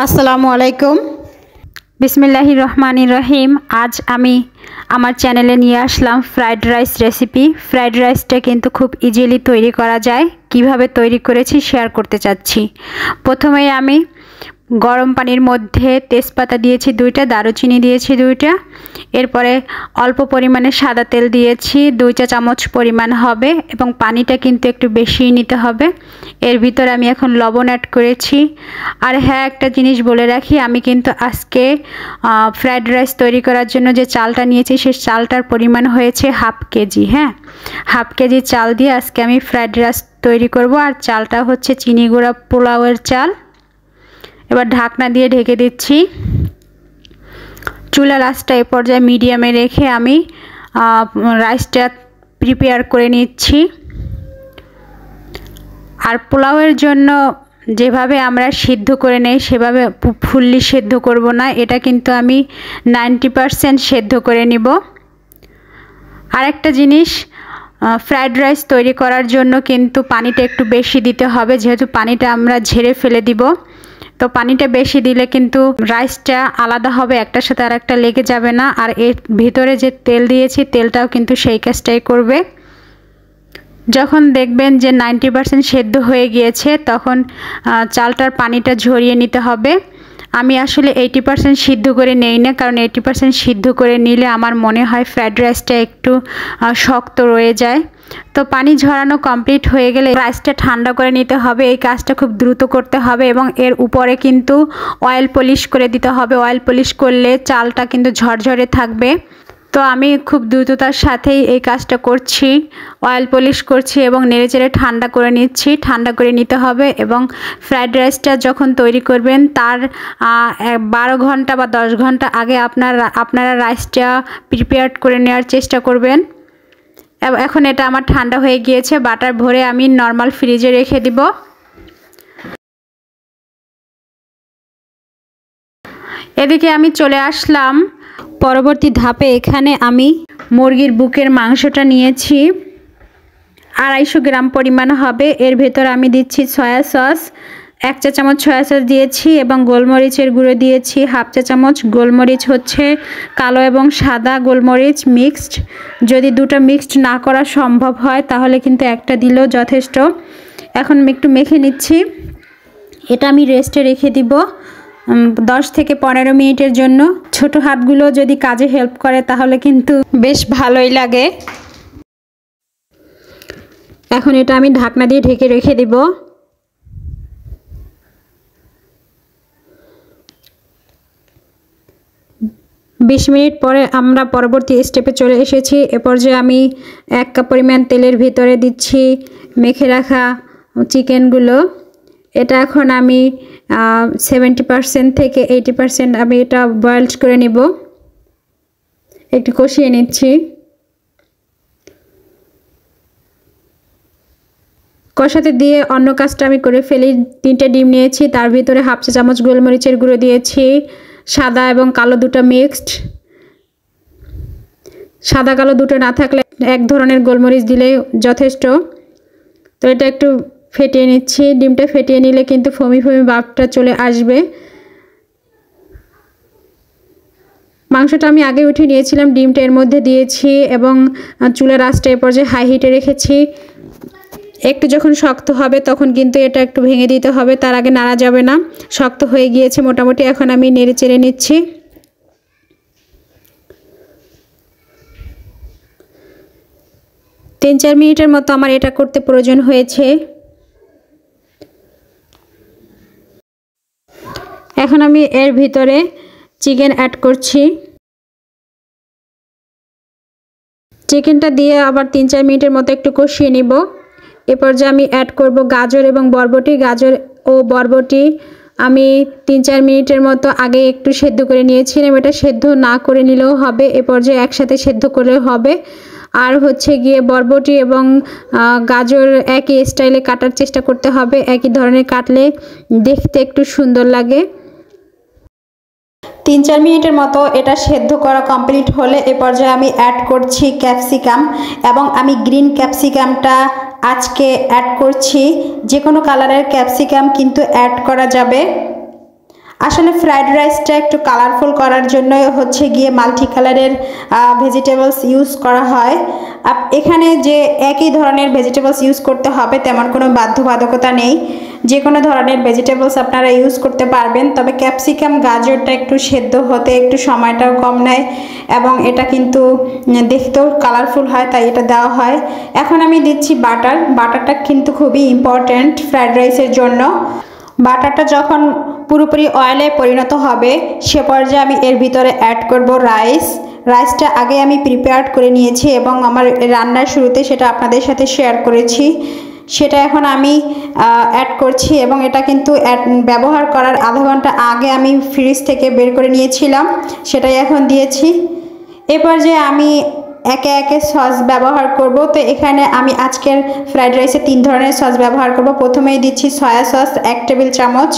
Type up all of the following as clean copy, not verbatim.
আসসালামু আলাইকুম। বিসমিল্লাহির রহমানির রহিম। আজ আমি আমার চ্যানেলে নিয়ে আসলাম ফ্রাইড রাইস রেসিপি। ফ্রাইড রাইসটা কিন্তু খুব ইজিলি তৈরি করা যায়। কিভাবে তৈরি করেছি শেয়ার করতে চাচ্ছি। প্রথমেই আমি গরম পানির মধ্যে তেজপাতা দিয়েছি 2টা, দারুচিনি দিয়েছি 2টা, এরপরে অল্প পরিমাণে সাদা তেল দিয়েছি 2 চা চামচ পরিমাণ হবে, এবং পানিটা কিন্তু একটু বেশিই নিতে হবে। এর ভিতরে আমি এখন লবণ অ্যাড করেছি। আর হ্যাঁ, একটা জিনিস বলে রাখি, আমি কিন্তু আজকে ফ্রাইড রাইস তৈরি করার জন্য যে চালটা নিয়েছি সেই চালটার পরিমাণ হয়েছে হাফ কেজি। হ্যাঁ, হাফ কেজি চাল দিয়ে আজকে আমি ফ্রাইড রাইস তৈরি করব। আর চালটা হচ্ছে চিনি গুঁড়া পোলাওয়ের চাল। এবার ঢাকনা দিয়ে ঢেকে দিচ্ছি। চুলার আঁচটা এ পর্যায়ে মিডিয়ামে রেখে আমি রাইসটা প্রিপেয়ার করে নিচ্ছি। আর পোলাওয়ের জন্য যেভাবে আমরা সিদ্ধ করে নেই সেভাবে ফুললি সেদ্ধ করব না, এটা কিন্তু আমি 90% সেদ্ধ করে নিব। আর একটা জিনিস, ফ্রাইড রাইস তৈরি করার জন্য কিন্তু পানিটা একটু বেশি দিতে হবে, যেহেতু পানিটা আমরা ঝেড়ে ফেলে দিব। তো পানিটা বেশি দিলে কিন্তু রাইসটা আলাদা হবে, একটার সাথে আর একটা লেগে যাবে না। আর এর ভিতরে যে তেল দিয়েছি তেলটাও কিন্তু সেই কাজটাই করবে। যখন দেখবেন যে 90% সেদ্ধ হয়ে গিয়েছে তখন চালটার পানিটা ঝরিয়ে নিতে হবে। আমি আসলে 80% সিদ্ধ করে নেই না, কারণ 80% সিদ্ধ করে নিলে আমার মনে হয় ফ্রাইড রাইসটা একটু শক্ত রয়ে যায়। তো পানি ঝরানো কমপ্লিট হয়ে গেলে রাইসটা ঠান্ডা করে নিতে হবে। এই কাজটা খুব দ্রুত করতে হবে, এবং এর উপরে কিন্তু অয়েল পলিশ করে দিতে হবে। অয়েল পলিশ করলে চালটা কিন্তু ঝরঝরে থাকবে। তো আমি খুব দ্রুততার সাথেই এই কাজটা করছি, অয়েল পলিশ করছি এবং নেড়েচেড়ে ঠান্ডা করে নিচ্ছি। ঠান্ডা করে নিতে হবে, এবং ফ্রাইড রাইসটা যখন তৈরি করবেন তার 12 ঘন্টা বা 10 ঘন্টা আগে আপনারা রাইসটা প্রিপেয়ার করে নেওয়ার চেষ্টা করবেন। এখন এটা আমার ঠান্ডা হয়ে গিয়েছে। বাটার ভরে আমি নর্মাল ফ্রিজে রেখে দিব। এদিকে আমি চলে আসলাম পরবর্তী ধাপে। এখানে আমি মুরগির বুকের মাংসটা নিয়েছি, 250 গ্রাম পরিমাণ হবে। এর ভেতর আমি দিচ্ছি সয়া সস, 1 চা চামচ সয়া সস দিয়েছি, এবং গোলমরিচের গুঁড়ো দিয়েছি হাফ চা চামচ। গোলমরিচ হচ্ছে কালো এবং সাদা গোলমরিচ মিক্সড। যদি দুটো মিক্সড না করা সম্ভব হয় তাহলে কিন্তু একটা দিলেও যথেষ্ট। এখন একটু মেখে নিচ্ছি। এটা আমি রেস্টে রেখে দিব 10 থেকে 15 মিনিটের জন্য। ছোট হাতগুলো যদি কাজে হেল্প করে তাহলে কিন্তু বেশ ভালোই লাগে। এখন এটা আমি ঢাকনা দিয়ে ঢেকে রেখে দিব। বিশ মিনিট পরে আমরা পরবর্তী স্টেপে চলে এসেছি। এ পর্যায়ে আমি 1 কাপ পরিমাণ তেলের ভিতরে দিচ্ছি মেখে রাখা চিকেনগুলো। এটা এখন আমি 70% থেকে 80% আমি এটা বয়েলড করে নিব। একটু কষিয়ে নিচ্ছি। কষাতে দিয়ে অন্য কাজটা আমি করে ফেলি। 3টে ডিম নিয়েছি, তার ভিতরে হাফ চা চামচ গোলমরিচের গুঁড়ো দিয়েছি, সাদা এবং কালো দুটো মিক্সড। সাদা কালো দুটো না থাকলে এক ধরনের গোলমরিচ দিলে যথেষ্ট। তো এটা একটু ফেটিয়ে নিচ্ছি। ডিমটা ফেটিয়ে নিলে কিন্তু ফমি ফমি ভাবটা চলে আসবে। মাংসটা আমি আগে উঠিয়ে নিয়েছিলাম, ডিমটা এর মধ্যে দিয়েছি, এবং চুলার আঁচটা এ পর্যায়ে হাই হিটে রেখেছি। একটু যখন শক্ত হবে তখন কিন্তু এটা একটু ভেঙে দিতে হবে, তার আগে নাড়া যাবে না। শক্ত হয়ে গিয়েছে মোটামুটি। এখন আমি নেড়ে চেড়ে নিচ্ছি। তিন 4 মিনিটের মতো আমার এটা করতে প্রয়োজন হয়েছে। এখন আমি এর ভিতরে চিকেন অ্যাড করছি। চিকেনটা দিয়ে আবার 3-4 মিনিটের মতো একটু কষিয়ে নিব। এ পর্যায়ে আমি অ্যাড করব গাজর এবং বরবটি। গাজর ও বরবটি আমি 3-4 মিনিটের মতো আগে একটু সেদ্ধ করে নিয়েছিলাম। এটা সেদ্ধ না করে নিলেও হবে, এ পর্যায়ে একসাথে সেদ্ধ করলেও হবে। আর হচ্ছে গিয়ে বরবটি এবং গাজর একই স্টাইলে কাটার চেষ্টা করতে হবে, একই ধরনের কাটলে দেখতে একটু সুন্দর লাগে। 3-4 মিনিটের মতো এটা সেদ্ধ করা কমপ্লিট হলে এ পর্যায়ে আমি অ্যাড করছি ক্যাপসিকাম, এবং আমি গ্রিন ক্যাপসিকামটা আজকে অ্যাড করছি। যে কোনো কালারের ক্যাপসিকাম কিন্তু অ্যাড করা যাবে। আসলে ফ্রাইড রাইসটা একটু কালারফুল করার জন্য হচ্ছে গিয়ে মাল্টি কালারের ভেজিটেবলস ইউজ করা হয়। এখানে যে একই ধরনের ভেজিটেবলস ইউজ করতে হবে তেমন কোনো বাধ্যবাধকতা নেই, যে কোনো ধরনের ভেজিটেবলস আপনারা ইউজ করতে পারবেন। তবে ক্যাপসিকাম গাজরটা একটু সেদ্ধ হতে একটু সময়টাও কম নেয় এবং এটা কিন্তু দেখতেও কালারফুল হয়, তাই এটা দেওয়া হয়। এখন আমি দিচ্ছি বাটার। বাটারটা কিন্তু খুবই ইম্পর্ট্যান্ট ফ্রাইড রাইসের জন্য। বাটারটা যখন পুরোপুরি অয়েলে পরিণত হবে সে পর্যায়ে আমি এর ভিতরে অ্যাড করব রাইসটা আগে আমি প্রিপেয়ার করে নিয়েছি এবং আমার রান্নার শুরুতে সেটা আপনাদের সাথে শেয়ার করেছি। সেটা এখন আমি অ্যাড করছি এবং এটা কিন্তু ব্যবহার করার আধা ঘন্টা আগে আমি ফ্রিজ থেকে বের করে নিয়েছিলাম, সেটাই এখন দিয়েছি। এ পর্যায়ে আমি একে একে সস ব্যবহার করব। তো এখানে আমি আজকের ফ্রাইড রাইসে 3 ধরনের সস ব্যবহার করব। প্রথমেই দিচ্ছি সয়া সস 1 টেবিল চামচ,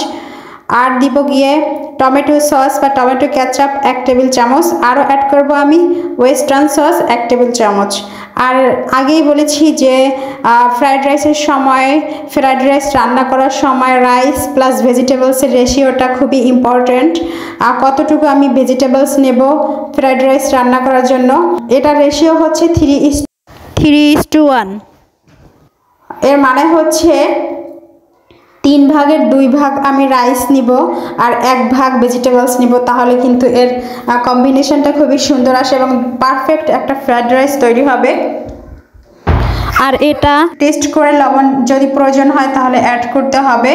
আর দিব গিয়ে টমেটো সস বা টমেটো কেচাপ 1 টেবিল চামচ, আরও অ্যাড করব আমি ওয়েস্টার্ন সস 1 টেবিল চামচ। আর আগেই বলেছি যে ফ্রাইড রাইসের সময়, ফ্রাইড রাইস রান্না করার সময় রাইস প্লাস ভেজিটেবলসের রেশিওটা খুবই ইম্পর্ট্যান্ট। আর কতটুকু আমি ভেজিটেবলস নেব ফ্রাইড রাইস রান্না করার জন্য, এটার রেশিও হচ্ছে 3:1। এর মানে হচ্ছে 3 ভাগের 2 ভাগ আমি রাইস নিব আর 1 ভাগ ভেজিটেবলস নিব, তাহলে কিন্তু এর কম্বিনেশনটা খুবই সুন্দর আসে এবং পারফেক্ট একটা ফ্রাইড রাইস তৈরি হবে। আর এটা টেস্ট করে লবণ যদি প্রয়োজন হয় তাহলে অ্যাড করতে হবে।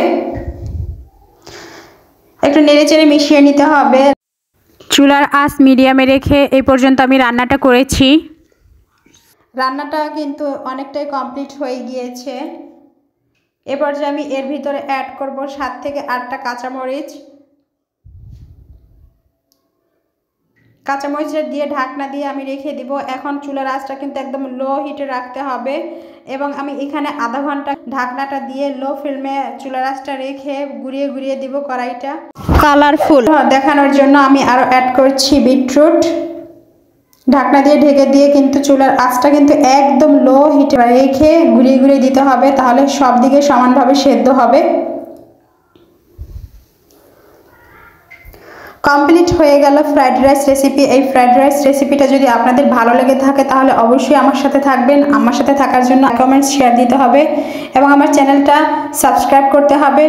একটু নেড়েচেড়ে মিশিয়ে নিতে হবে। চুলার আঁচ মিডিয়ামে রেখে এই পর্যন্ত আমি রান্নাটা করেছি। রান্নাটা কিন্তু অনেকটাই কমপ্লিট হয়ে গিয়েছে। এবার যে আমি এর ভিতরে অ্যাড করব 7 থেকে 8টা কাঁচামরিচ। কাঁচামরিচের দিয়ে ঢাকনা দিয়ে আমি রেখে দিব। এখন চুলার আঁচটা কিন্তু একদম লো হিটে রাখতে হবে এবং আমি এখানে আধা ঘন্টা ঢাকনাটা দিয়ে লো ফ্লেমে চুলার আঁচটা রেখে ঘুরিয়ে ঘুরিয়ে দিব কড়াইটা কালারফুল দেখানোর জন্য। আমি আরও অ্যাড করছি বিটরুট। ঢাকনা দিয়ে ঢেকে দিয়ে কিন্তু চুলার আঁচটা কিন্তু একদম লো হিটে রেখে ঘুরিয়ে ঘুরিয়ে দিতে হবে, তাহলে সব দিকে সমানভাবে সেদ্ধ হবে। কমপ্লিট হয়ে গেল ফ্রাইড রাইস রেসিপি। এই ফ্রাইড রাইস রেসিপিটা যদি আপনাদের ভালো লেগে থাকে তাহলে অবশ্যই আমার সাথে থাকবেন। আমার সাথে থাকার জন্য কমেন্টস শেয়ার দিতে হবে এবং আমার চ্যানেলটা সাবস্ক্রাইব করতে হবে।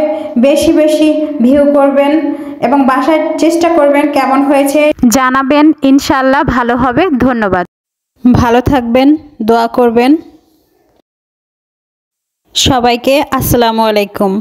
বেশি বেশি ভিউ করবেন এবং বাসায় চেষ্টা করবেন, কেমন হয়েছে জানাবেন। ইনশাআল্লাহ ভালো হবে। ধন্যবাদ। ভালো থাকবেন, দোয়া করবেন। সবাইকে আসসালামু আলাইকুম।